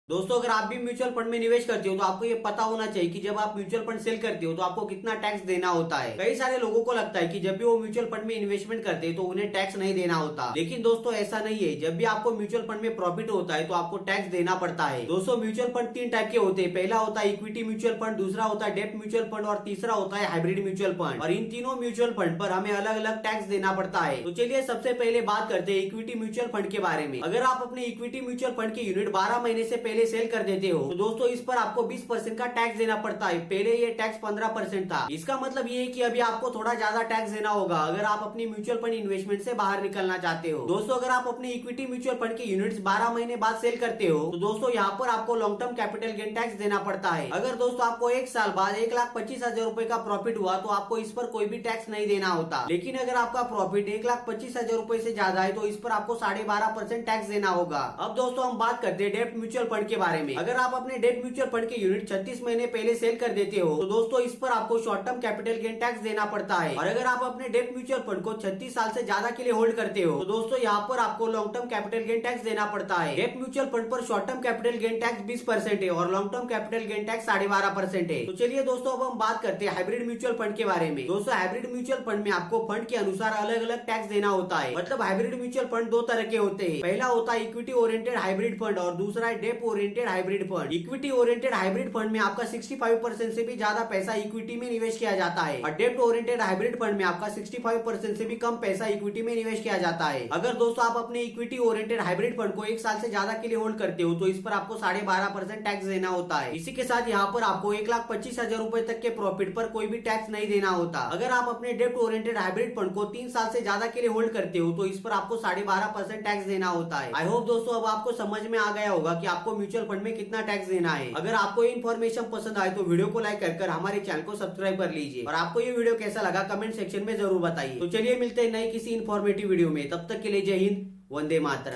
दोस्तों, अगर आप भी म्यूचुअल फंड में निवेश करते हो तो आपको ये पता होना चाहिए कि जब आप म्यूचुअल फंड सेल करते हो तो आपको कितना टैक्स देना होता है। कई सारे लोगों को लगता है कि जब भी वो म्यूचुअल फंड में इन्वेस्टमेंट करते हैं तो उन्हें टैक्स नहीं देना होता, लेकिन दोस्तों ऐसा नहीं है। जब भी आपको म्यूचुअल फंड में प्रॉफिट होता है तो आपको टैक्स देना पड़ता है। दोस्तों, म्यूचुअल फंड तीन टाइप के होते हैं। पहला होता है इक्विटी म्यूचुअल फंड, दूसरा होता है डेब्ट म्यूचुअल फंड और तीसरा होता है हाइब्रिड म्यूचुअल फंड। और इन तीनों म्यूचुअल फंड पर हमें अलग अलग टैक्स देना पड़ता है। तो चलिए सबसे पहले बात करते हैं इक्विटी म्यूचुअल फंड के बारे में। अगर आप अपने इक्विटी म्यूचुअल फंड के यूनिट 12 महीने से पहले सेल कर देते हो तो दोस्तों इस पर आपको 20% का टैक्स देना पड़ता है। पहले ये टैक्स 15% था। इसका मतलब ये है कि अभी आपको थोड़ा ज्यादा टैक्स देना होगा अगर आप अपनी म्यूचुअल फंड इन्वेस्टमेंट से बाहर निकलना चाहते हो। दोस्तों, अगर आप अपनी इक्विटी म्यूचुअल फंड के यूनिट्स 12 महीने बाद सेल करते हो तो दोस्तों यहाँ पर आपको long term capital gain tax देना पड़ता है। अगर दोस्तों आपको एक साल बाद 1,25,000 रुपए का प्रॉफिट हुआ तो आपको इस पर कोई भी टैक्स नहीं देना होता। लेकिन अगर आपका प्रॉफिट 1,25,000 रुपए से ज्यादा है तो इस पर आपको 12.5% टैक्स देना होगा। अब दोस्तों हम बात करते हैं डेब्ट म्यूचुअल फंड के बारे में। अगर आप अपने डेब्ट म्यूचुअल फंड के यूनिट 36 महीने पहले सेल कर देते हो तो दोस्तों इस पर आपको short term capital gain tax देना पड़ता है। और अगर आप अपने डेब्ट म्यूचुअल फंड को 36 साल से ज्यादा के लिए होल्ड करते हो तो दोस्तों यहाँ पर आपको long term capital gain tax देना पड़ता है। डेब्ट म्यूचुअल फंड पर short term capital gain tax 20% है और long term capital gain tax 12.5% है। तो चलिए दोस्तों अब हम बात करते हैं हाइब्रिड म्यूचुअल फंड के बारे में। दोस्तों, हाइब्रिड म्यूचुअल फंड में आपको फंड के अनुसार अलग अलग टैक्स देना होता है। मतलब हाइब्रिड म्यूचुअल फंड दो तरह के होते हैं। पहला होता है इक्विटी ओरिएंटेड हाइब्रिड फंड और दूसरा है डेब्ट oriented hybrid fund. Equity oriented hybrid fund में आपका 65% से भी ज्यादा पैसा इक्विटी में निवेश किया जाता है और डेब्ट ओरिएंटेड हाइब्रिड फंड में आपका 65% से भी कम पैसा इक्विटी में निवेश किया जाता है। अगर दोस्तों आप अपने इक्विटी ओरिएंटेड हाइब्रिड फंड को एक साल से ज्यादा के लिए होल्ड करते हो तो इस पर आपको 12.5% टैक्स देना होता है। इसी के साथ यहाँ पर आपको 1,25,000 रुपए तक के प्रॉफिट पर कोई भी टैक्स नहीं देना होता। अगर आप अपने डेब्ट ओरिएंटेड हाइब्रिड फंड को 3 साल से ज्यादा के लिए होल्ड करते हो तो इस पर आपको 12.5% टैक्स देना होता है। आई होप दोस्तों अब आपको समझ में आ गया होगा कि आपको म्यूचुअल फंड में कितना टैक्स देना है। अगर आपको ये इन्फॉर्मेशन पसंद आए तो वीडियो को लाइक कर हमारे चैनल को सब्सक्राइब कर लीजिए और आपको ये वीडियो कैसा लगा कमेंट सेक्शन में जरूर बताइए। तो चलिए मिलते हैं नई किसी इन्फॉर्मेटिव वीडियो में, तब तक के लिए जय हिंद, वंदे मातरम।